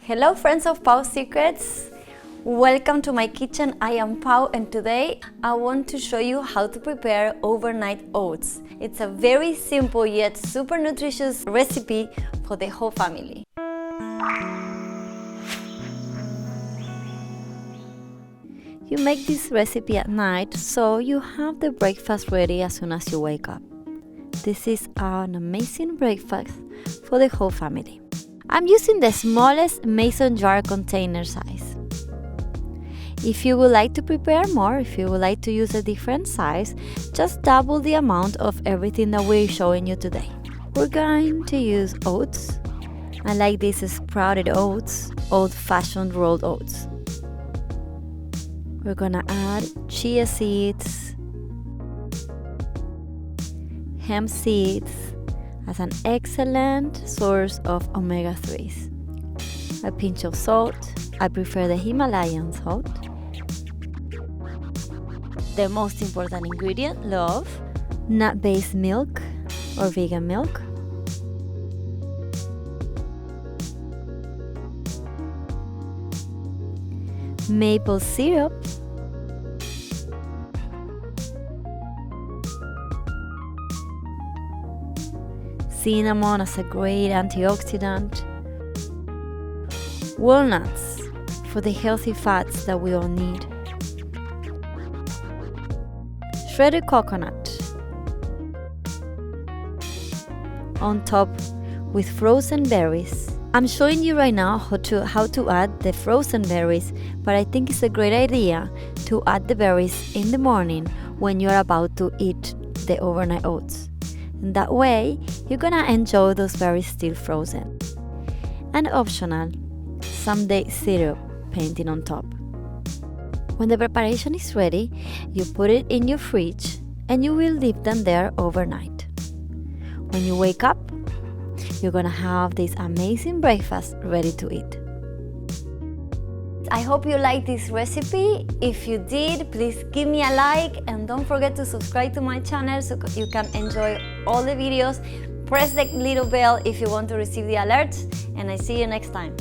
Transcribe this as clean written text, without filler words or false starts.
Hello friends of Pau's Secrets, welcome to my kitchen. I am Pau and today I want to show you how to prepare overnight oats. It's a very simple yet super nutritious recipe for the whole family. You make this recipe at night so you have the breakfast ready as soon as you wake up. This is an amazing breakfast for the whole family. I'm using the smallest mason jar container size. If you would like to prepare more, if you would like to use a different size, just double the amount of everything that we're showing you today. We're going to use oats. I like these sprouted oats, old-fashioned rolled oats. We're gonna add chia seeds, hemp seeds, as an excellent source of omega-3s. A pinch of salt. I prefer the Himalayan salt. The most important ingredient, love, nut-based milk or vegan milk. Maple syrup. Cinnamon as a great antioxidant. Walnuts for the healthy fats that we all need. Shredded coconut. On top with frozen berries. I'm showing you right now how to add the frozen berries, but I think it's a great idea to add the berries in the morning when you're about to eat the overnight oats. And that way, you're gonna enjoy those berries still frozen. And optional, some date syrup painting on top. When the preparation is ready, you put it in your fridge and you will leave them there overnight. When you wake up, you're gonna have this amazing breakfast ready to eat. I hope you liked this recipe. If you did, please give me a like and don't forget to subscribe to my channel so you can enjoy all the videos. Press the little bell if you want to receive the alerts, and I see you next time.